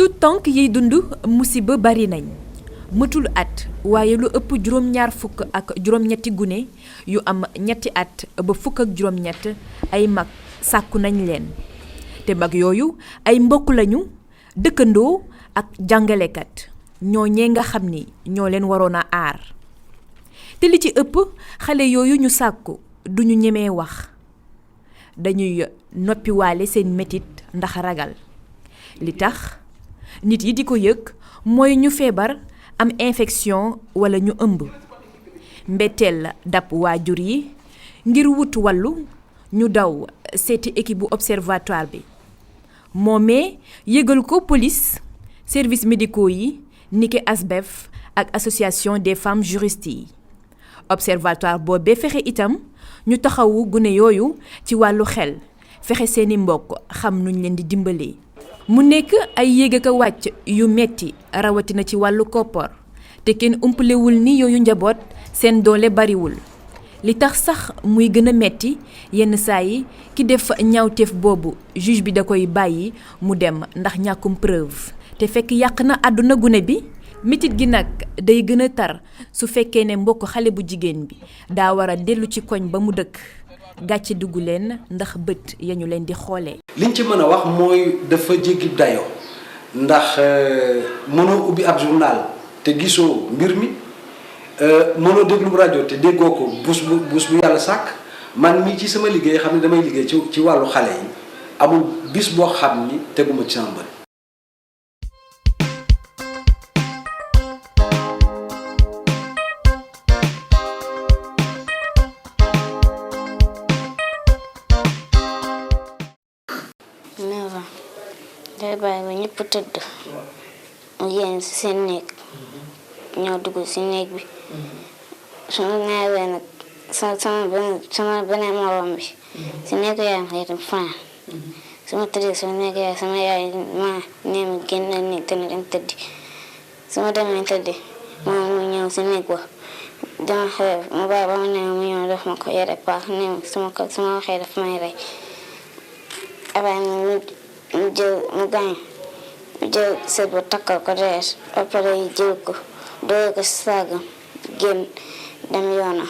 tout tànk yiy dund musiba bari nañ mëtul at waaye lu ëpp juróom-ñaar fukk ak juróom-ñetti gune yu am ñetti at ba fukk ak juróom-ñett ay mag sàkku nañ leen te mag yooyu ay mbokk lañu dëkkandoo ak jàngalekat ñooñee nga xam ni ñoo leen waroon a aar te li ci ëpp xale yooyu ñu sàkku duñu ñemee wax dañuy noppiwaale seen metit ndax ragal li tax nit yi di ko yëg mooy ñu feebar am infection wala ñu ëmb mbetteel la dab waajur yi ngir wut wàllu ñu daw seeti équipe bu observatoire bi moomee yëgal ko police services médicaux yi niki ASBEF ak association des femmes juristes yi observatoire boobee fexe itam ñu taxawu gune yooyu ci wàllu xel fexe seeni mbokk xam nuñ leen di dimbalee mu nekk ay yéeg ak a wàcc yu metti rawatina ci wàllu koppar te kenn umpalewul ni yooyu njaboot seen doole bariwul li tax sax muy gën a metti yenn saa yi ki def ñaawteef boobu juge bi da koy bàyyi mu dem ndax ñàkkum preuve te fekk yàq na àdduna gune bi metit gi nag day gën a tar su fekkee ne mbokk xale bu jigéen bi daa war a dellu ci koñ ba mu dëkk gàcce dugg leen ndax bët ya ñu leen di xoolee. liñ ci mën a wax mooy dafa jéggi dayoo ndax mënoo ubbi ab journal te gisoo mbir mi mënoo déglu rajo te déggoo ko bus bu yàlla sàkk man mii ci sama liggéey xam ne damay liggéey ci wàllu xale yi amul bis boo xam ni teguma ci sama bët. day bàyyi ba ñëpp tëdd mu yéen si seen néeg ñoo dugg si néeg bi su ma neewee nag sama beneen morom bi si néeg yaay ma itam fanaan su ma tëddee sama néeg yaay sama yaay ma nee ma génn néeg te na dem tëddi su ma demee tëddi moom mu ñëw si néeg ba dama xew mu bàyyi ba ma neew mu ñëw def ma ko yore paax nee ma su ma waxee daf may rey après mu jël sët ba takkal ko rees après yi jël ko doole ko saagam génn dem yoonam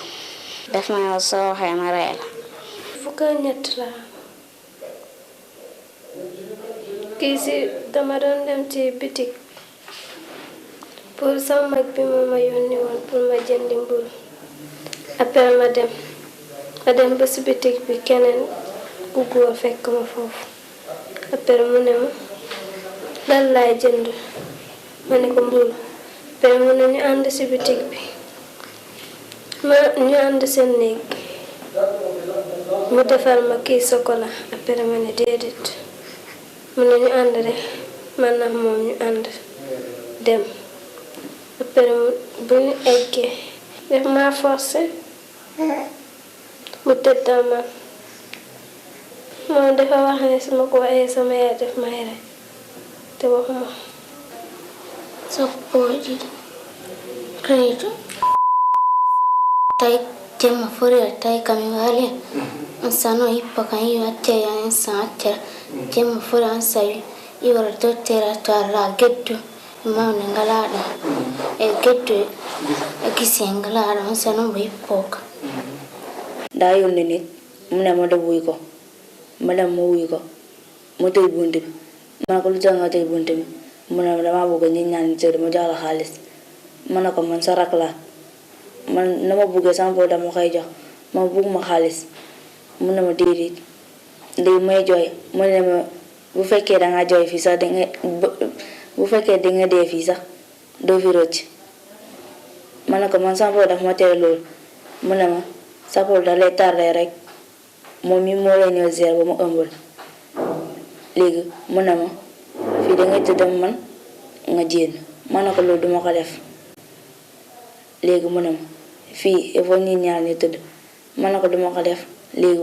daf may wax soo waxee ma rey la. fukk ak ñett la kii si dama doon dem ci bitik pour sama mag bi moo ma yónni woon pour ma jëndi mburu après ma dem ba si bitik bi keneen ku góor fekk ma foofu après mu ne ma lan laay jënd ma ne ko mburu après mu ne ñu ànd si bitik bi ñu ànd seen néeg mu defal ma kii chocolat après ma ne déedéet mu ne ñu ànd rek man ak moom ñu ànd dem après bu ñu eggee def ma forcé mu tëddal man moom dafa wax ne su ma ko waxee sama yaay def may rey te waxuma Soppoji credo tai tema fuori tai camivali sano ippa kan io atte ya sa atte tema fuori an sai io ora dottera torra geddo ma ne ngalada e geddo e kisi ngalada sano ippoka daa yónni nit mu ne ma dem wuy ko ma dem ma wuy ko mu tëj bunt bi ma ne ko lu tax nga tëj bunt bi mu ne damaa bëgg nit ñaan tëdd ma jox la xaalis ma ne ko man sa rak laa man na ma bëggee sama bopp dama koy jox ma bëgg ma xaalis mu ne ma déedéet léegi may jooy mu ne ma bu fekkee dangaa jooy fii sax bu fekkee dinga dee fii sax doo fi rëcc ma ne ko man sama bopp daf ma tere loolu mu ne ma sa bopp da lay tardé rek moom mi moo lay ñëw ziar ba mu ëmbal léegi mu ne ma fii dangay tëdd man nga jéem ma ne ko loolu duma ko def léegi mu ne ma fii il faut nit ñaar ñu tëdd ma ne ko duma ko def léegi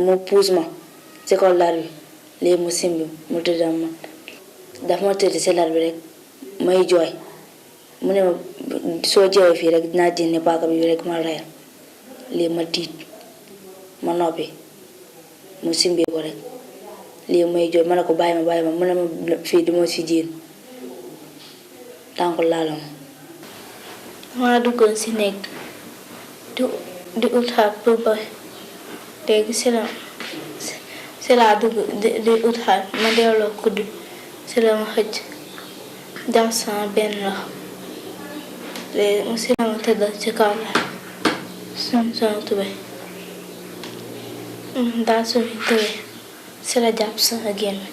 mu puus ma ci kaw lal bi léegi mu simbi mu tëdd man daf ma tëdd ci lal bi rek may jooy mu ne ma soo jooyee fii rek dinaa jénne paaka bi rek ma reyal léegi ma tiit ma noppi mu simbi ko rek lii may jooy ma ne ko bàyyi ma mu ne ma fii du ma si jiin tànku laala ma. maa duggoon si néeg di ut xar pour boy léegi si laa dugg di ut xar ma delloo kudd si la ma xëcc jam sama benn loxo léegi si la ma tëddal ci kaw la sama tubéy daal sumi tubéy si la jàpp sama gémmiñ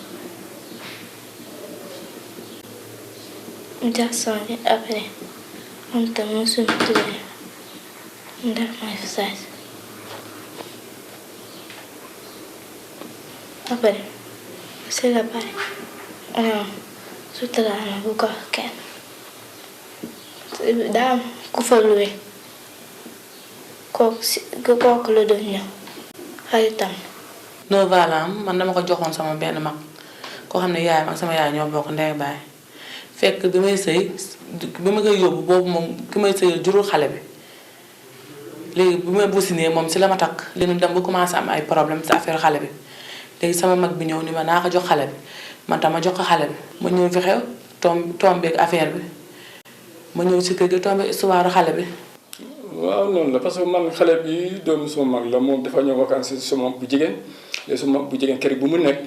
jàpp sama gémmiñ après moom tam mu sumi tubéy def ma exercice après si la pare non sutura na bu ko kenn daa am ku fa luwe kooku la doon ñëw xaritam. Nova la am man dama ko joxoon sama benn mag koo xam ne yaayam ak sama yaay ñoo bokk ndey baay fekk bi may sëy bi ma koy yóbbu boobu moom ki may sëyal jurul xale bi léegi bi may businee moom si la ma takk li ñu dem ba commencé am ay problème si affaire xale bi léegi sama mag bi ñëw ni ma naa ko jox xale bi man tam ma jox ko xale bi ma ñëw fi xew tombeeg affaire bi ma ñëw si kër gi tombeeg histoire xale bi. waaw noonu la parce que man xale bi doomu sama mag la moom dafa ñëw vacances si sama bu jigéen léegi sama bu jigéen kër bu mu nekk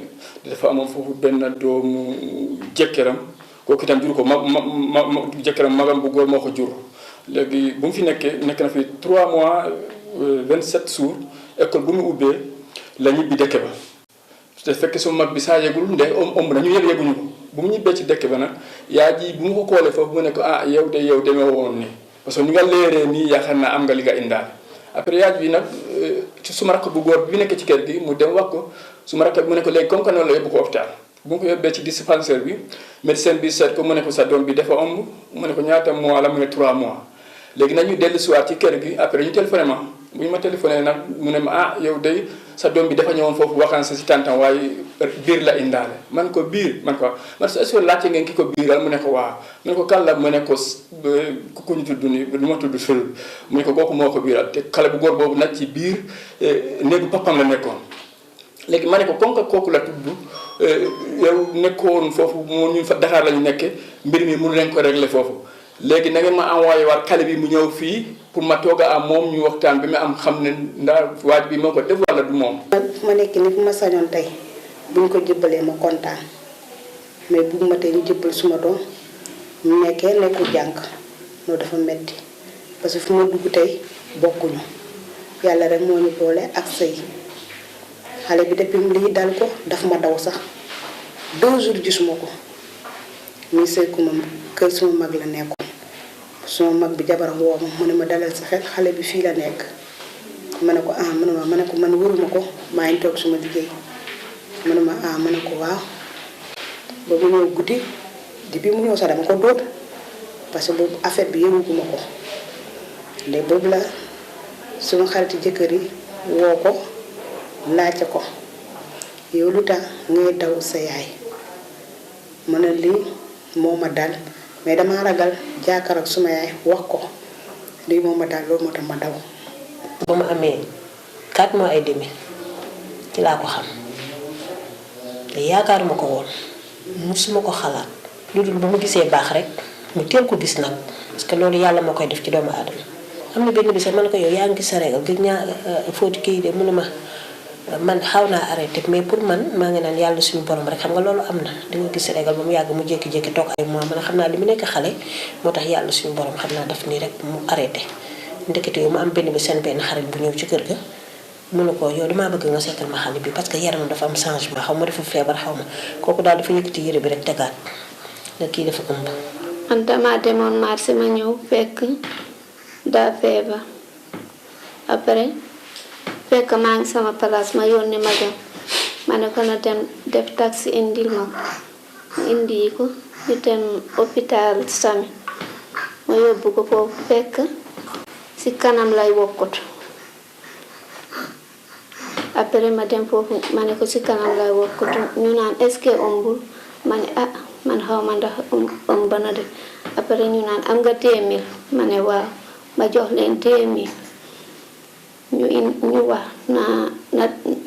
dafa amoon foofu benn doomu jëkkëram kooku itam jur ko jëkkëram magam bu góor moo ko jur. léegi bu mu fi nekk na fi 3 mois 27 jours école bu mu ubbee la ñibbi dëkk ba te fekk su mag bi saa yegul ndey ëmb na ñu yeguñu ko bu mu ñibbee ci dëkk ba nag yaa ji bu mu ko koolee foofu mu ne ko ah yow demee woon nii parce que ñu nga leeree nii yaakaar naa am nga li nga indaal après yaay bi nag ci suma rakk bu góor bi nekk ci kër gi mu dem wax ko suma rakk bi mu ne ko léegi comme que noonu la yóbbu ko hôpital bu mu ko yóbbee ci dispensaire bi médecin bi seet ko mu ne ko sa doom bi dafa ëmb mu ne ko ñaata mois la mu ne 3 mois léegi nag ñu dellu si waat ci kër gi après ñu téléphoné ma bu ñu ma téléphoné nag mu ne ma ah yow day sa doom bi dafa ñëwoon foofu vacances si tantam waaye biir la indaale man ko biir man ko man est-ce que laajte ngeen ki ko biiral mu ne ko waaw mu ne ko kan la mu ne ko ku ñu tudd ni lu ma tudd fël mu ne ko kooku moo ko biiral te xale bu góor boobu nag ci biir néegu papam la nekkoon léegi ma ne ko comme que kooku la tudd yow nekkoon foofu moo ñu fa Dakar la ñu nekkee mbir mi mënu leen ko régler foofu léegi na ngeen ma envoyé waat xale bi mu ñëw fii pour ma toog a am moom ñu waxtaan bi ma am xam ne ndax waaj bi moo ko def wala du moom. fu ma nekk ni fu ma sañoon tey buñ ko jëbbalee ma kontaan mais bugguma tey ñu jëbbal suma doom mu nekkee nekkul jàng loolu dafa metti parce que fu ma dugg tey bokkuñu yàlla rek moo ñu boole ak sëy xale bi depuis lii dal ko daf ma daw sax 2 jours gisuma ko muy sëy ku ma kër suma mag la nekkoon suma mag bi jabaram woo ma mu ne ma dalal sa xel xale bi fii la nekk ma ne ko ah ma ne ko man wëruma ko maa ngi toog suma liggéey mu ne ma ah ma ne ko waaw ba mu ñëw guddi di bi mu ñëw sax dama ko dóor parce que boobu affaire bi yëguguma ko léegi boobu la suma xariti jëkkër yi woo ko laajte ko yow lu tax ngay daw sa yaay mu ne lii moo ma dal mais dama ragal jaakaar ak suma yaay wax ko lii moo ma dal loolu moo tax ma daw. ba mu amee 4 mois et demi ci laa ko xam te yaakaaruma ko woon musuma ko xalaat lu dul ba mu gisee baax rek mu teel ko gis nag parce que loolu yàlla moo koy def ci doomu aadama. am na benn bis ma ne ko yow yaa ngi gis sa régal gis ñaa fóoti kii de mu ne ma man xaw naa arrêté mais pour man maa ngi naan yàlla suñu borom rek xam nga loolu am na da nga gis régal ba mu yàgg mu jékki-jékki toog ay mois man xam naa li mu nekk xale moo tax yàlla suñu borom xam naa daf nii rek mu arrêté. ndekete yow mu am benn bi seen benn xarit bu ñëw ci kër ga mu ne ko yow damaa bëgg nga seetal ma xale bi parce que yaramam dafa am changement xaw ma dafa feebar xaw ma kooku daal dafa yëkkati yére bi rek tegaat ne kii dafa ëmb. man damaa demoon marché ma ñëw fekk daa feebar après fekk maa ngi sama place ma yónni ma dem ma ne ko na dem def taxi indil ma indi ko ñu dem hôpital Sami ma yóbbu ko foofu fekk ci kanam lay wokkatu après ma dem foofu ma ne ko ci kanam lay wokkatu ñu naan est-ce que ëmbul ma ne ah man xaw ma ndax ëmb na de après ñu naan am nga téeméer ma ne waaw ma jox leen téeméer ñu wax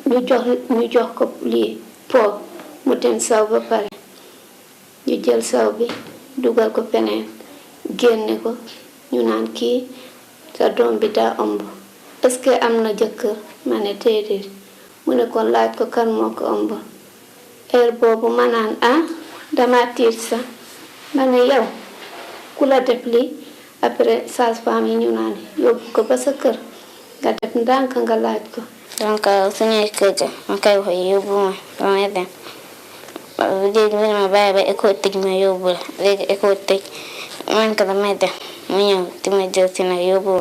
ñu jox ko lii po mu dem saw ba pare ñu jël saw bi dugal ko feneen génne ko ñu naan kii sa doom bi daa ëmb est-ce que am na jëkkër ma ne déedéet mu ne kon laaj ko kan moo ko ëmb heure boobu ma naan dama tiit sax ma ne yow ku la def lii après sage-femme yi ñu naan yóbbu ko ba sa kër nga def ndànk nga laaj ko. donc suñuy kër ga ma koy wax yóbbu ma ba may dem léegi mu ne ma bàyyi ba école tëj ma yóbbu la léegi école tëj man ko damay dem mu ñëw di ma jël si nag yóbbu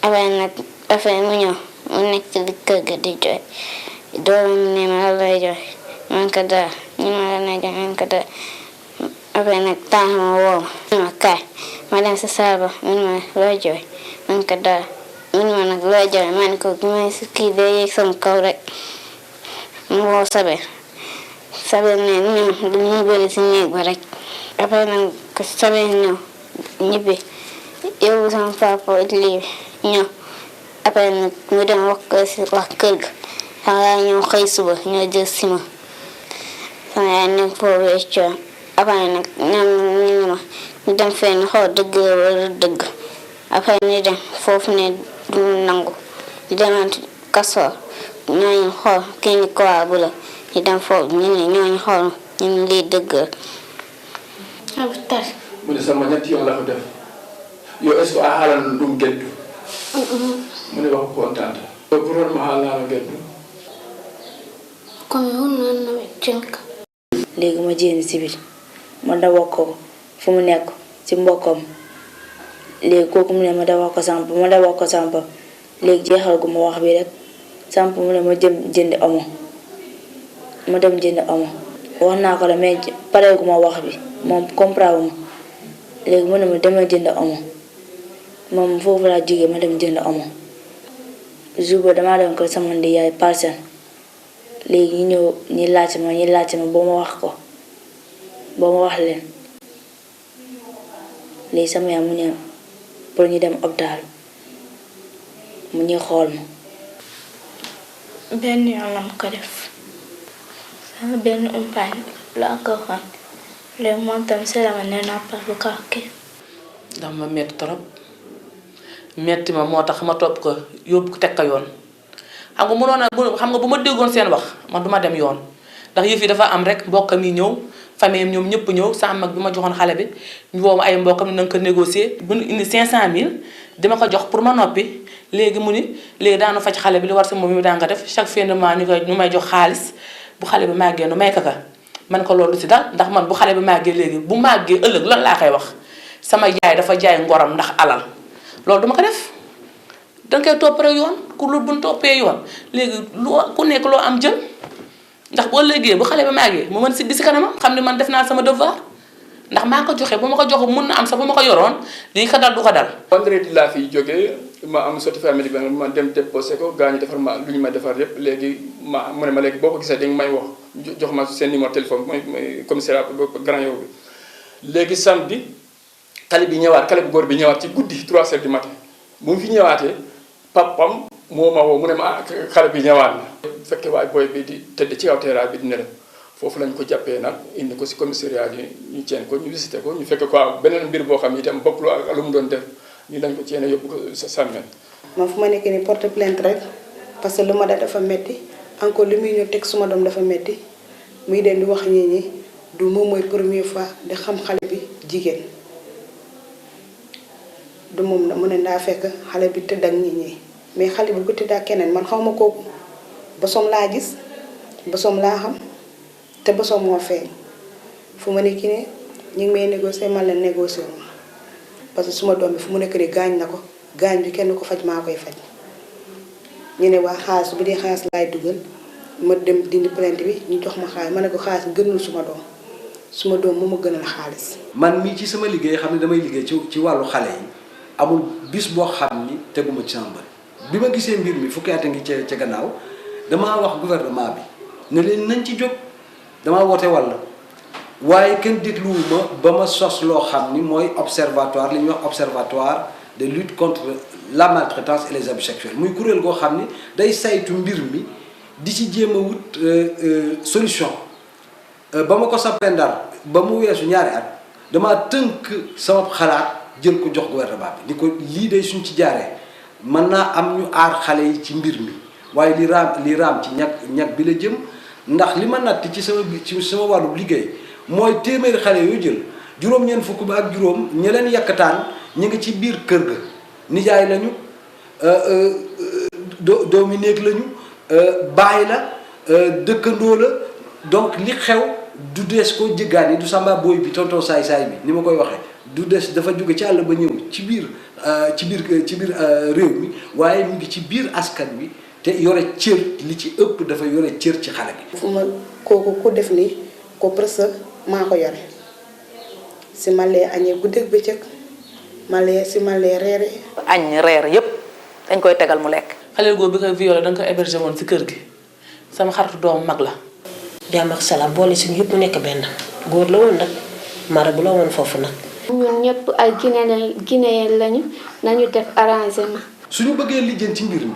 ma affaire mu ñëw mu nekk ci kër ga di jooy doomam ne ma lay jooy man ko daa ñu ma la jooy man ko daa après nag temps ma woo ma kaay ma dem si saal ba mun ma looy jooy man ko daa mun ma nag looy jooy man ko may si kii day yéeg sama kaw rek mu woo Saber ne ñoom dañu bëri si néeg ba rek après nag ko Saber ñëw ñibbi yóbbu sama papa lii ñëw après nag mu dem wax kër ga sama yaay ñëw xëy suba ñoo jël si ma sama yaay nekk foofu weccoon après nag ñu ma ñu dem fenn xool dëgg la wala dëgg après ñu dem foofu ne du nangu ñu demante kasoor ñooñu xool kii ni quoi bu la ñu dem foofu ñu ne ñooñu xool ñu ne lii dëgg la tar mu ne sama ñetti yoon la ko def yow est-ce que a haalan ɗum geddu mu ne wax kontante pour on ma haalano geddu comme noonu na weccinka léegi ma jéem si biir ma dawoo ko fu mu nekk ci mbokkam léegi kooku mu ne ma dawoo ko samp léegi jeexal gu ma wax bi rek samp mu ne ma jënd omo ma dem jënd omo wax naa ko la mais pare gu ma wax bi moom comprendre wu ma léegi mu ne ma demal jënd omo moom foofu laa jógee ma dem jënd omo jour ba damaa dem ko sama ndi yaay Parcelles léegi ñu ñëw ñi laajte ma boo ma wax leen léegi sama yaay mu ne pour ñu dem hôpital mu ñuy xool ma. benn yoon la ma ko def sama benn umpaañ laa ko waxoon léegi moom tamit si la ma ne noppal bu ko kii. ndax ma metti trop metti ma moo tax ma topp ko yóbbu ko teg ko yoon xam nga bu ma déggoon seen wax man duma dem yoon ndax yëf yi dafa am rek mbokkam yi ñëw famille ñoom ñëpp ñëw sama mag bi ma joxoon xale bi ñu woo ma ay mbokkam ne na nga ko négocier bu ñu indi 500000 dama ko jox pour ma noppi léegi mu ni léegi daanu faj xale bi li war sa moom mi daa nga def chaque fin de mois ñu may jox xaalis bu xale bi màggee nu may kaka man ko loolu si dal ndax man bu xale bi màggee léegi bu màggee ëllëg lan laa koy wax sama yaay dafa jaay ngoram ndax alal loolu duma ko def danga koy topp rek yoon ku lu buñ toppee yoon léegi ku nekk loo am jël ndax boo léegi bu xale bi màggee mu mën si di si kanamam xam ne man def naa sama devoir ndax maa ko joxe bu ma ko jox mun na am sax bu ma ko yoroon lii ko dal du ko dal. vendredi laa fiy jógee ma am certificat médical ma dem déposé ko gaa ñu defar ma lu ñu ma defar yëpp léegi mu ne ma léegi boo ko gisee dañ may wax jox ma seen numéro téléphone mooy commissariat Grand Yoff bi. léegi samedi xale bu góor bi ñëwaat ci guddi 3 heures du matin bu mu fi ñëwaatee papam moo ma woo mu ne ma xale bi ñëwaat na. bu fekkee waaye booy bi di tëdd ci kaw terrain bi dina dem. foofu lañ ko jàppee nag indi ko si commissariat yi ñu ceen ko ñu visité ko ñu fekk quoi beneen mbir boo xam ne itam bokkul ak lu mu doon def ñu lañ ko ceene yóbbu ko sa sàmmeen. man fu ma nekk nii porte plainte rek parce que lu ma def dafa metti encore li muy ñëw teg suma doom dafa metti muy dem di wax ñi du moom mooy première fois di xam xale bi jigéen du moom na mu ne ndaa fekk xale bi tëdd ak nit ñi mais xale bi ko tëdd ak keneen man xaw ma kooku bosom laa gis bosom laa xam. te bosom moo feeñ fu ma nekk ne ñu ngi may négocier man la négocier ma parce que suma doom bi fu mu nekk nii gaañ na ko gaañ bi kenn ko faj maa koy faj ñu ne waa xaalis bi dee xaalis laay dugal ma dem dindi plainte bi ñu jox ma xaalis ma ne ko xaalis gënul suma doom moo ma gënal xaalis. man mii ci sama liggéey xam ne damay liggéey ci wàllu xale yi amul bis boo xam ni teguma ci sama bët bi ma gisee mbir mi fukki at a ngi ca gannaaw damaa wax gouvernement bi ne leen nañ ci jóg. damaa woote walla waaye kenn dégluwuma ba ma sos loo xam ni mooy observatoire li ñuy wax observatoire de lutte contre la maltraitance et les abus sexuels muy kuréel goo xam ni day saytu mbir mi di ci jéem a wut solution ba ma ko sampee Ndar ba mu weesu ñaari at dama tënk sama xalaat jël ko jox gouvernement bi ni ko lii day suñ ci jaaree mën naa am ñu aar xale yi ci mbir mi waaye li raam ci ñag bi la jëm ndax li ma natt ci sama wàllu liggéey mooy téeméeri xale yoo jël juróom-ñeent fukk ba ak juróom ñi leen yàkkataan ñu ngi ci biir kër ga nijaay lañu doomi néeg lañu baay la dëkkandoo la donc li xew du des ko jëggaan yi du samba booy bi tonton saay-saay bi ni ma koy waxee du des dafa jóge ci àll ba ñëw ci biir réew mi waaye mu ngi ci biir askan wi te yore cër li ci ëpp dafa yore cër ci xale bi. fu ma kooku ku def nii ko presque maa ko yore si ma lee añee guddeeg bëccëg ma lee reere. añ reer yépp dañ koy tegal mu lekk. xale góor bi ko violé da nga ko hébergé woon si kër gi sama xaritu doomu mag la. jàmm ak salaam boole suñu yëpp mu nekk benn góor la woon nag mara bu la woon foofu nag. ñun ñëpp ay Guinéen lañu nañu def arrangement. suñu bëggee lijjeen ci mbir mi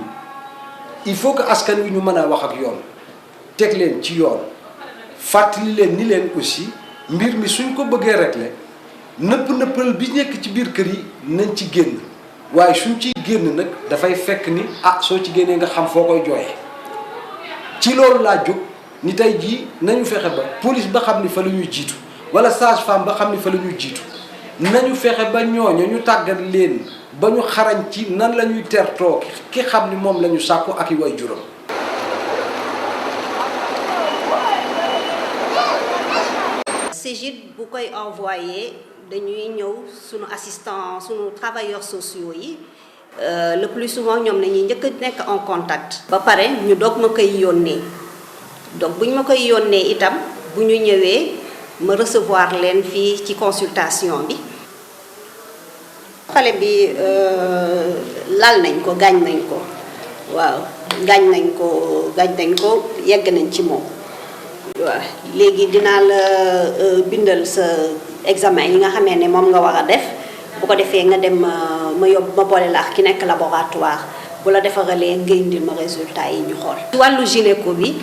il faut que askan wi ñu mën a wax ak yoon teg leen ci yoon fàttali leen ni leen aussi mbir mi suñ ko bëggee régler nëppal bi nekk ci biir kër yi nañ ci génn waaye suñ ciy génn nag dafay fekk ni soo ci génnee nga xam foo koy jooyee ci loolu laa jóg ni tey jii nañu fexe ba police ba xam ni fa la ñuy jiitu wala sage-femme ba xam ni fa la ñuy jiitu nañu fexe ba ñooñu ñu tàggat leen ba ñu xarañ ci nan la ñuy tertoo ki xam ni moom la ñu sàkku ak i way juróom. CGID bu koy envoyé dañuy ñëw sunu assistant sunu travailleurs sociaux yi le plus souvent ñoom nañuy njëkk a nekk en contact. ba pare ñu doog ma koy yónnee donc bu ñu ma koy yónnee itam bu ñu ñëwee ma recevoir leen fii ci consultation bi. xale bi lal nañ ko gaañ nañ ko waaw gaañ nañ ko yegg nañ ci moom waaw léegi dinaa la bindal sa examen yi nga xamee ne moom nga war a def bu ko defee nga dem ma yóbbu ma boole la ak ki nekk laboratoire bu la defaralee nga indil ma résultat yi ñu xool. ci wàllu gynéco bi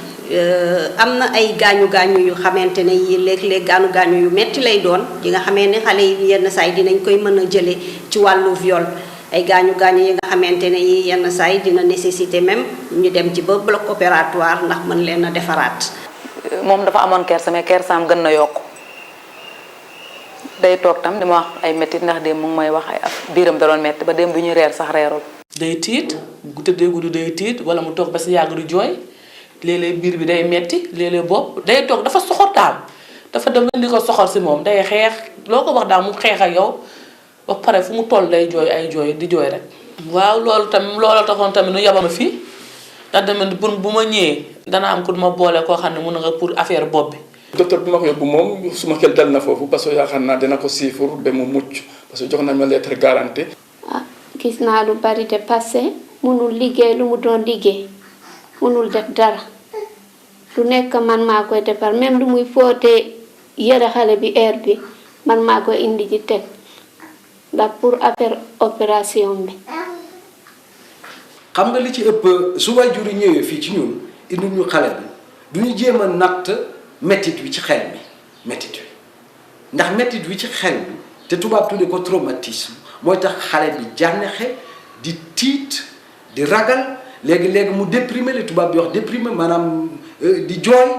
am na ay gaañu yu xamante ne yi léeg-léeg gaañu yu metti lay doon yi nga xamee ne xale yi yenn saa yi dinañ koy mën a jëlee ci wàllu viol ay gaañu yi nga xamante ne yi yenn saa yi dina nécessité même ñu dem ci ba bloc opératoire ndax mën leen a defaraat. moom dafa amoon kersa mais kersaam gën na yokk day toog tam di ma wax ay métti ndax démb mu ngi may wax ay biiram da doon métti ba démb bu ñuy reer sax reerul. day tiit bu tëddee guddi day tiit wala mu toog ba si yàgg du jooy léeg-léeg biir bi day metti léeg-léeg bopp day toog dafa soxor daal dafa dem li ko soxor si moom day xeex loo ko wax daal mu xeex ak yow ba pare fu mu toll day jooy ay jooy di jooy rek. waaw loolu taxoon tamit nu yabama fii ndax tamit pour bu ma ñëwee dana am ku ma boole koo xam ne mun nga pour affaire bopp bi. docteur bi ma ko yóbbu moom suma xel dal na foofu parce que yaakaar naa dina ko siifur ba mu mucc parce que jox nañ ma lettre garantie. gis naa lu bari de passé mënul liggéey lu mu doon liggéey mënul def dara lu nekk man maa koy defar même lu muy fóotee yëre xale bi heure bi man maa koy indi ji teg ndax pour affaire opération bi. xam nga li ci ëpp su waajur yi ñëwee fii ci ñun indi ñu xale bi du ñu jéem a natt mettit wi ci xel mi mettit wi ndax mettit wi ci xel bi te tubaab tudde ko traumatisme mooy tax xale bi jànnexe di tiit di ragal léegi mu déprimer li tubaab bi wax déprimer maanaam di jooy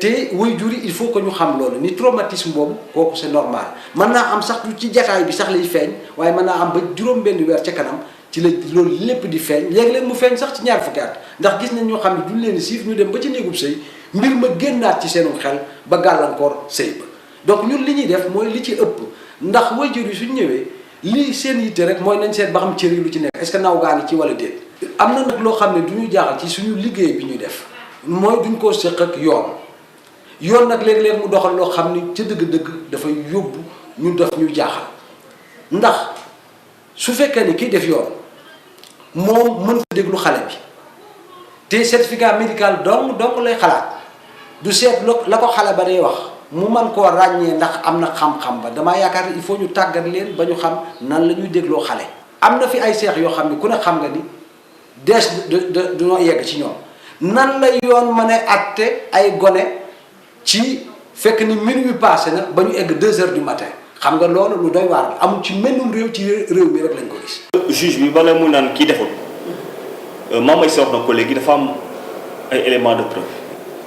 te waajur yi il faut que ñu xam loolu ni traumatisme boobu kooku c'est normal mën naa am sax ci jataay bi sax lay feeñ waaye mën naa am ba juróom-benn weer ca kanam ci la loolu lépp di feeñ léeg-léeg mu feeñ sax ci ñaar fukki at ndax gis nañ ñoo xam ne duñ leen siif ñu dem ba ci néegub sëy mbir ma génnaat ci seenum xel ba gàllankoor sëy ba donc ñun li ñuy def mooy li ci ëpp ndax waajur yi suñ ñëwee lii seen yitte rek mooy nañ seet ba xam cër yi lu ci nekk est-ce que naw gaa ngi ci wala déet. am na nag loo xam ne du ñu jaaxal ci suñu liggéey bi ñuy def mooy duñ koo séq ak yoon nag léeg-léeg mu doxal loo xam ni ca dëgg-dëgg dafay yóbbu ñu def ñu jaaxal ndax su fekkee ni kiy def yoon moom mën ko déglu xale bi te certificat médical donc lay xalaat du seet la ko xale ba day wax mu man koo ràññee ndax am na xam-xam ba damaa yaakaar ne il faut ñu tàggat leen ba ñu xam nan la ñuy dégloo xale. am na fi ay seex yoo xam ne ku ne xam nga ni du ñoo yegg ci ñoom nan la yoon mën a àtte ay gone ci fekk ni minuit passé na ba ñu egg 2 heures du matin xam nga loolu lu doy waar la amul ci mennum réew ci réew mi rek lañ ko gis. juge bi bala mu naan kii deful maam may si wax na ko léegi dafa am ay éléments de preuve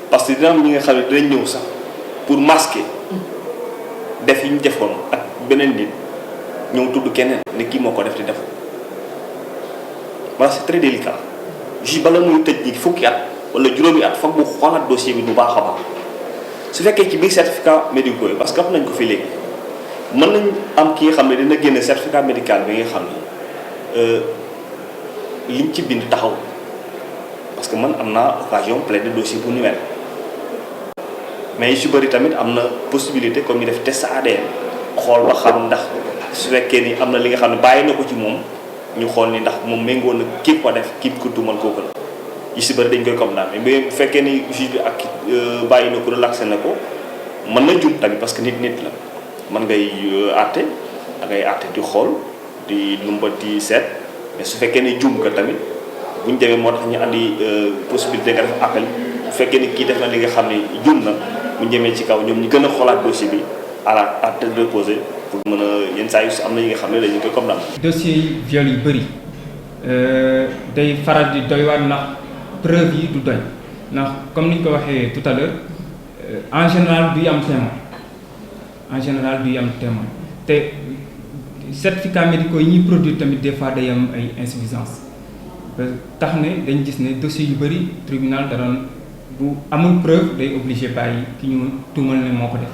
parce que dina am ñi nga xam ne dinañ ñëw sax pour masquer def yi ñu defoon ak beneen nit ñëw tudd keneen ne kii moo ko def te deful voilà c'est très délicat juge bala muy tëj ñi fukki at wala juróomi at foog mu xoolaat dossier bi bu baax a baax su fekkee ci biir certificat médical yi parce que wax nañ ko fi léegi mën nañ am ki nga xam ne dina génne certificat médical bi nga xam ne liñ ci bind taxaw parce que man am naa occasion plaider dossier bu nu mel mais su bëri tamit am na possibilité comme ñu def test ADN xool ba xam ndax su fekkee ni am na li nga xam ne bàyyi na ko ci moom ñu xool ni ndax moom méngoo na kii ko def kii ko tuumal kooku la yu si bëri dañ koy condamné mais bu fekkee ni juge bi ak bàyyi na ko relaxé na ko mën na jum tamit parce que nit la mën ngay àtte da ngay àtte di xool di lumba di seet mais su fekkee ni jum ko tamit bu ñu demee moo tax ñu andi possibilité nga def appel bu fekkee ni kii def na li nga xam ne jum na bu ñu demee ci kaw ñoom ñu gën a xoolaat dossier bi à tête reposée pour mën a yenn saa yu si am na yi nga xam ne dañu koy condamné. dossier yi viol yu bëri day faral di doy waar ndax preuve yi du doy ndax comme ni ñu ko waxee tout à l'heure en général du am témoin en général du am témoin te certificats médicaux yi ñuy produire tamit des fois day am ay insuffisance tax ne dañ gis ne dossier yu bëri tribunal da doon bu amul preuve day obligé bàyyi ki ñu tuumal ne moo ko def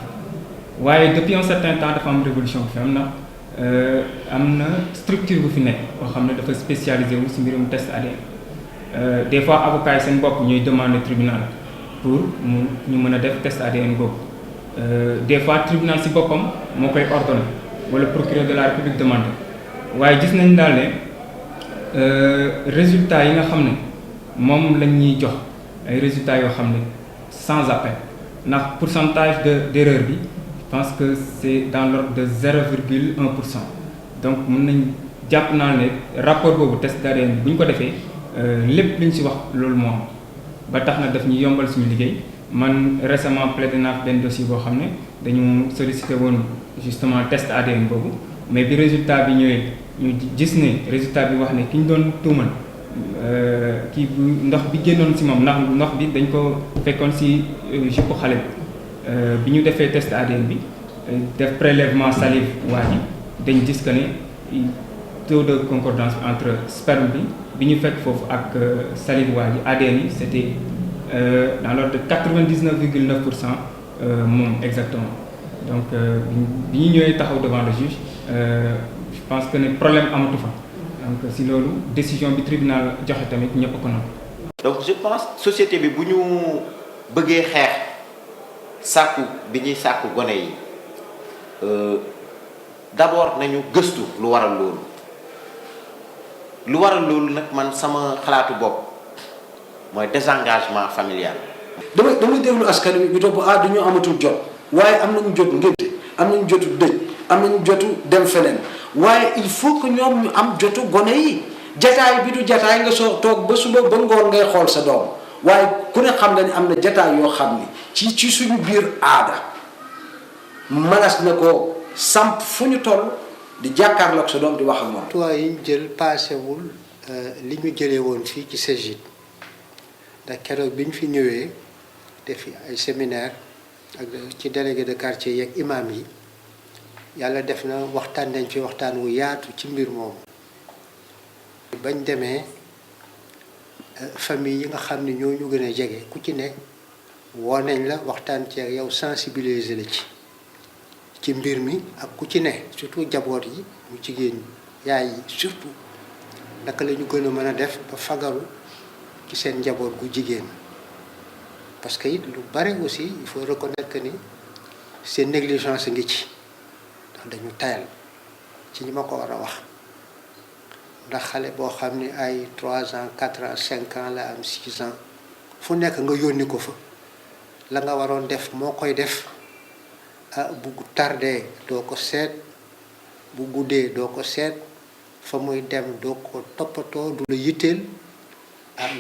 waaye depuis un certain temps dafa am révolution bu fi am na structure bu fi nekk boo xam ne dafa spécialisé wu si mbirum test ADN des fois avocats yi seen bopp ñuy demander tribunal pour ñu mën a def test ADN boobu des fois tribunal si boppam moo koy ordonné wala procureur de la république demandé waaye gis nañ daal ne résultats yi nga xam ne moom lañ ñuy jox ay résultats yoo xam ne sans appel ndax pourcentage d'erreur bi je pense que c'est dans l'ordre de 0,1%. Donc mën nañ jàpp naa ne rapport boobu test d'ADN bi bu ñu ko defee lépp li ñu ci wax loolu moo am ba tax na daf ñu yombal suñu liggéey man récemment plaidé naa benn dossier boo xam ne dañu sollicité woon justement test ADN boobu mais bi résultat bi ñëwee ñu gis ne résultat bi wax ne ki ñu doon tuumal kii bu ndox bi génnoon ci moom ndax ndox bi dañ ko fekkoon ci juppu xale bi ñu defee test ADN bi def prélèvement salive waa ji dañ gis que ne taux de concordance entre sperme bi ñu fekk foofu ak salive waa ji ADN yi c'était dans l'ordre de 99,9% moom exactement donc bi ñu ñëwee taxaw devant le juge je pense que ne problème amatu fa donc si loolu décision bi tribunal joxe tamit ñëpp ko nangu. donc je pense société bi bu ñu bëggee xeex sàkku bi ñuy sàkku gone yi d'abord nañu gëstu lu waral loolu nag man sama xalaatu bopp mooy désengagement familial. damay déglu askan wi ñu topp dañoo amatul jot waaye am nañu jot ngénte am nañu jotu dëj am nañu jotu dem feneen waaye il faut que ñoom ñu am jotu gone yi jataay bi du jataay nga soo toog ba suba ba ngoon ngay xool sa doom waaye ku ne xam na ni am na jataay yoo xam ni ci suñu biir aada manas na ko samp fu ñu toll di jàkkaarloog sa doom di wax ak moom. tuwaay yi ñu jël paasewul li ñu jëlee woon fii ci CEGID ndax keroog bi ñu fi ñëwee def fi ay séminaire ak ci délégué de quartier yeeg imam yi yàlla def na waxtaan nañ fi waxtaan wu yaatu ci mbir moomu. bañ demee famille yi nga xam ne ñoo ñu gën a jege ku ci ne woo nañ la waxtaan ci ak yow sensibiliser la ci mbir mi ak ku ci ne surtout jaboot yi mu jigéen ñi yaay yi surtout naka la ñu gën a mën a def ba fagaru ci seen njaboot gu jigéen parce que it lu bare aussi il faut reconnaître que ni seen négligence ngi ci ndax dañu tayal ci ñi ma ko war a wax ndax xale boo xam ni ay 3 ans 4 ans 5 ans la am 6 ans fu nekk nga yónni ko fa la nga waroon def moo koy def bu tardé doo ko seet bu guddee doo ko seet fa muy dem doo ko toppatoo du la yitteel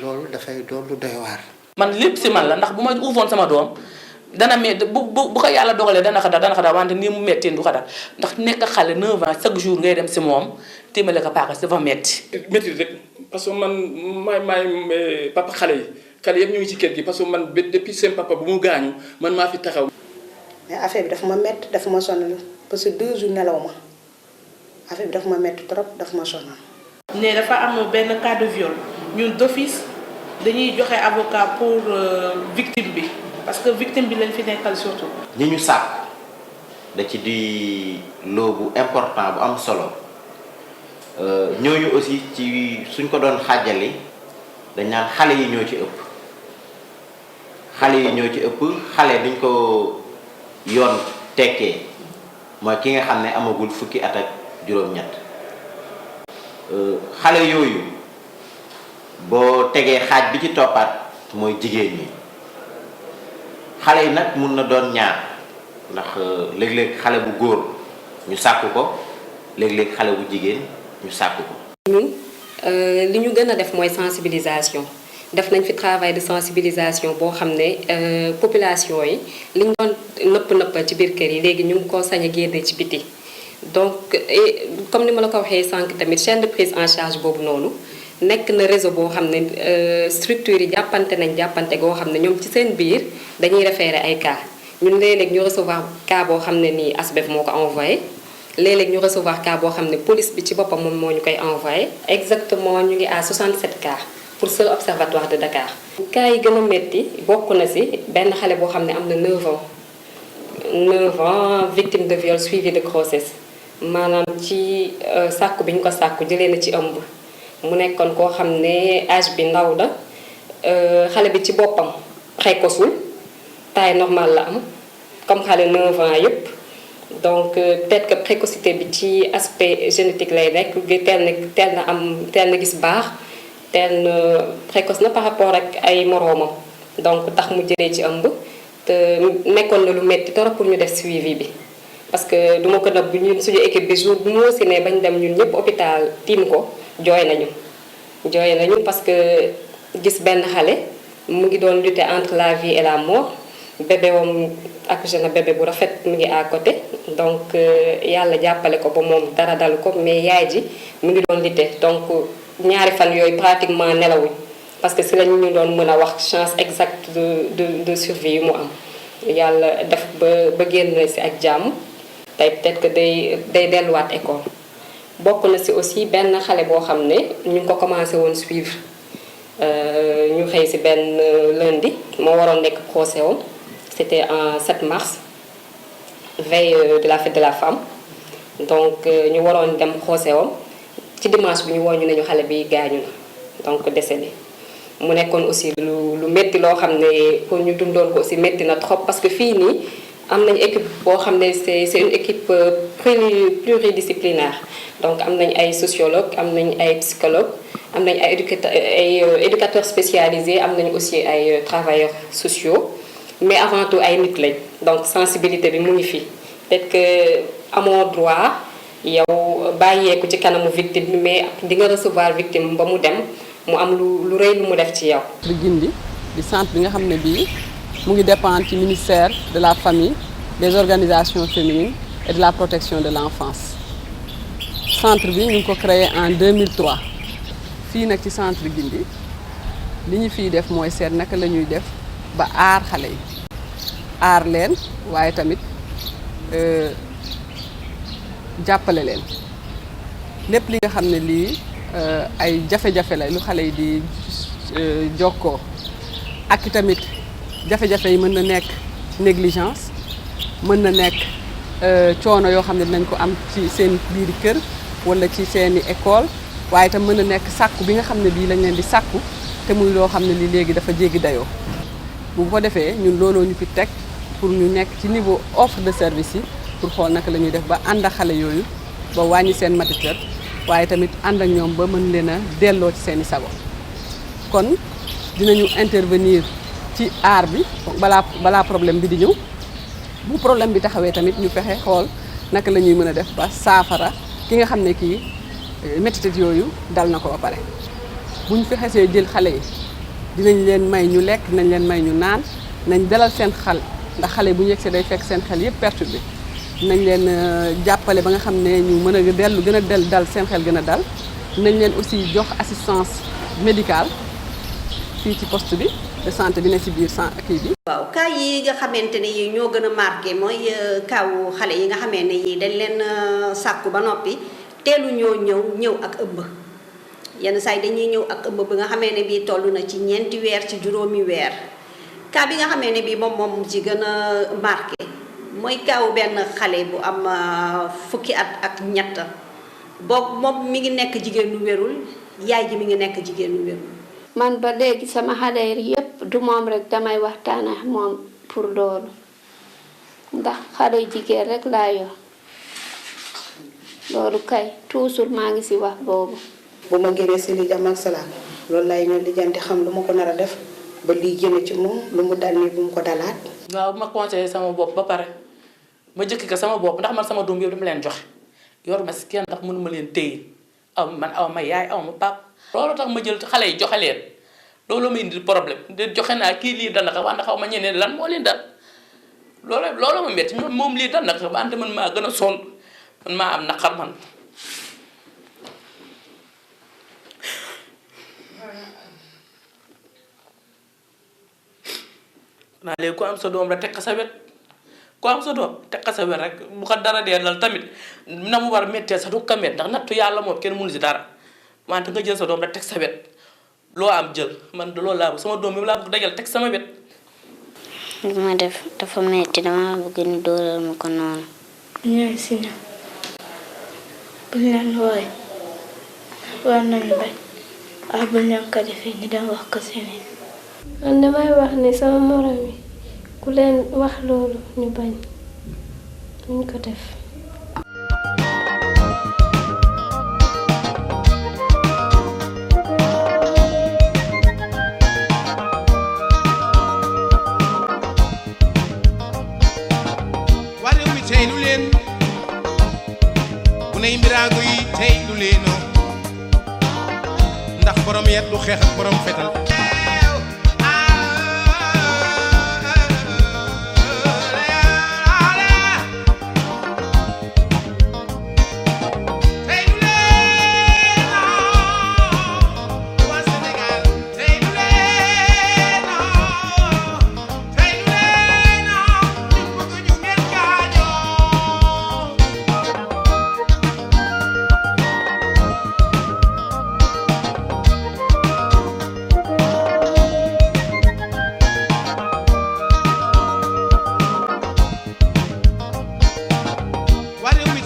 loolu dafay doon lu doy waar. man lépp si man la ndax bu ma uufoon sama doom dana met bu ko yàlla dogalee dana ko dal wante nii mu mettee du ko dal ndax nekk xale 9 ans chaque jour ngay dem si moom téemale ko paaka dafa metti rek parce que man maay papa xale yëpp ñu ngi ci kër gi parce que man depuis seen papa bu mu gaañu man maa fi taxaw. mais affaire bi dafa ma métti dafa ma sonal parce que 2 jours nelaw ma affaire bi dafa ma métti trop dafa ma sonal. ne dafa am benn cas de viol ñun d'office dañuy joxe avocat pour victime bi parce que victime bi lañ fi nekkal surtout. ñi ñu sàkk da ci di loo bu important bu am solo ñooñu aussi ci suñ ko doon xaajale dañ naan xale yi ñoo ci ëpp xale biñ ko yoon tekkee mooy ki nga xam ne amagul fukki at ak juróom-ñett xale yooyu boo tegee xaaj bi ci toppaat mooy jigéen ñi xale yi nag mun na doon ñaar ndax léeg-léeg xale bu góor ñu sàkku ko léeg-léeg xale bu jigéen ñu sàkku ko. ñun li ñu gën a def mooy sensibilisation def nañ fi travail de sensibilisation boo xam ne population yi li ñu doon nëpp ci biir kër yi léegi ñu ngi ko sañ a génne ci biti donc comme ni ma la ko waxee sànq tamit chaîne de prise en charge boobu noonu nekk na réseau boo xam ne structures yi jàppante goo xam ne ñoom ci seen biir dañuy référer ay cas ñun léeg-léeg ñu recevoir cas boo xam ne nii ASBEF moo ko envoyé léeg-léeg ñu recevoir cas boo xam ne police bi ci boppam moom moo ñu koy envoyé exactement ñu ngi à 67 cas pour seul observatoire de Dakar. cas yi gën a métti bokk na si benn xale boo xam ne am na 9 ans victime de viol suivi de grossesse maanaam ci sàkku bi ñu ko sàkku jëlee na ci ëmb mu nekkoon koo xam ne âge bi ndaw la xale bi ci boppam précoceul taille normale la am comme xale 9 ans yëpp donc peut-être que précocité bi ci aspect génétique lay nekk teel na gis baax teel na précoce na par rapport ak ay moroomam donc tax mu jëlee ci ëmb te nekkoon na lu metti trop pour ñu def suivi bi parce que du ma ko nëbb ñun suñu équipe bi jour bu mu aussi ne bañ dem ñun ñëpp hôpital tiim ko jooy nañu parce que gis benn xale mu ngi doon lutter entre la vie et la mort bébé wam accouché na bébé bu rafet mu ngi à côté donc yàlla jàppale ko ba moom dara dalu ko mais yaay ji mu ngi doon lutter donc ñaari fan yooyu pratiquement nelawuñ parce que si la ñu doon mën a wax chance exacte de survie yi mu am yàlla def ba génn si ak jàmm tey peut-être que day delluwaat école. bokk na si aussi benn xale boo xam ne ñu ngi ko commencé woon suivre ñu xëy si benn lundi moo waroon nekk procès woon c'était en 7 mars veille de la fête de la femme donc ñu waroon dem procès woon ci dimanche bi ñu woo ñu ne ñu xale bi gaañu na donc décédé mu nekkoon aussi lu métti loo xam ne pour ñu dundoon ko aussi métti na trop parce que fii nii am nañ équipe boo xam ne c'est une équipe pluridisciplinaire donc am nañ ay sociologue am nañ ay psychologue am nañ ay éducateurs spécialisés am nañ aussi ay travailleurs sociaux mais avant tout ay nit lañ donc sensibilité bi mu ngi fi peut-être que amoo droit yow bàyyeeku ci kanamu victime bi mais di nga recevoir victime ba mu dem mu am lu rëy lu mu def ci yow. di Gindi di centre bi nga xam ne bii mu ngi dépendre ci ministère de la famille des organisations féminines et de la protection de l'enfance centre bi ñu ngi ko créé en 2003 fii nag ci centre Gindi li ñu fiy def mooy seet naka la ñuy def ba aar xale yi aar leen waaye tamit jàppale leen lépp li nga xam ne lii ay jafe-jafe la lu xale yi di jokkoo ak tamit jafe-jafe yi mën na nekk négligence mën na nekk coono yoo xam ne dinañ ko am ci seen biir kër wala ci seeni école waaye tam mën na nekk sàkku bi nga xam ne bii lañ leen di sàkku te muy loo xam ne li léegi dafa jéggi dayoo bu ko defee ñun looloo ñu fi teg pour ñu nekk ci niveau offre de service yi pour xool naka la ñuy def ba ànd ak xale yooyu ba wàññi seen matiteur waaye tamit ànd ak ñoom ba mën leen a delloo ci seeni sago kon dinañu intervenir ci aar bi balaa problème bi di ñëw bu problème bi taxawee tamit ñu fexe xool naka la ñuy mën a def ba saafara ki nga xam ne kii métitit yooyu dal na ko ba pare bu ñu fexesee jël xale yi dinañ leen may ñu lekk dinañ leen may ñu naan nañ dalal seen ndax xale bu ñu yegsee day fekk seen xel yëpp perturbé nañ leen jàppale ba nga xam ne ñu mën a dellu gën a dal seen xel gën a dal nañ leen aussi jox assistance médicale fii ci poste bi de santé bi ne ci biir kii bi. waaw cas yi nga xamante ne yi ñoo gën a marqué mooy kaawu xale yi nga xamee ne yi dañ leen sàkku ba noppi teelu ñëw ak ëmb yenn saa yi dañuy ñëw ak ëmb bi nga xamee ne bii toll na ci 4 weer ci juróomi weer cas bi nga xamee ne bii moom ci gën a marqué mooy kaawu benn xale bu am fukki at ak ñett boobu moom mi ngi nekk jigéen lu wérul yaay ji mi ngi nekk jigéen lu wérul. man ba léegi sama xale yépp du moom rek damay waxtaan ak moom pour loolu ndax xale jigéen rek laa yor loolu kay toujours maa ngi ci wax boobu. bu ma génnee ci li jàmm ak salaam loolu lay ñëw lijjanti xam lu ma ko nar a def ba lii jëme ci moom lu mu dal nii bu mu ko dalaat. waaw bu ma conseillé sama bopp ba pare ma jëkk ko sama bopp ndax man sama doom yëpp dama leen joxe yor ma ci kenn ndax mënuma leen téye aw ma yaay aw ma pap loolu tax ma jël xale yi joxe leen loolu ma indi problème de joxe naa kii lii dal na ko wante xaw ma ñeneen lan moo leen dal loolu ma metti moom lii dal na ko wante man maa gën a sonn man maa am naqar man. naa léegi ku am sa doom rek teg ko sa wet ku am sa doom teg ko sa wet rek bu ko dara dee dal tamit na mu war a méttee sax du ko mett ndax nattu yàlla moom kenn mënu si dara wante nga jël sa doom rek teg sa wet loo am jël man de loolu laa bëgg sama doom bi laa bëgg dajal teg sama wet. li ma def dafa metti dama bëgg ñu dóoral ma ko noonu. ñooy si ñoom buñ leen wooye war nañu bañ waaye buñ leen ko defee ñu dem wax ko seneen. man damay wax ni sama morom yi ku leen wax loolu ñu bañ ñu ko def. teynu leen bu ney mbiraago yi teynu leenoo ndax borom yet du xeex ak borom fetal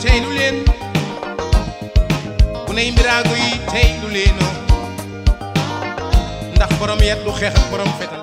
teynu leen bu ney mbiraago yi teynu leenoo ndax borom yet du xeex ak borom fetal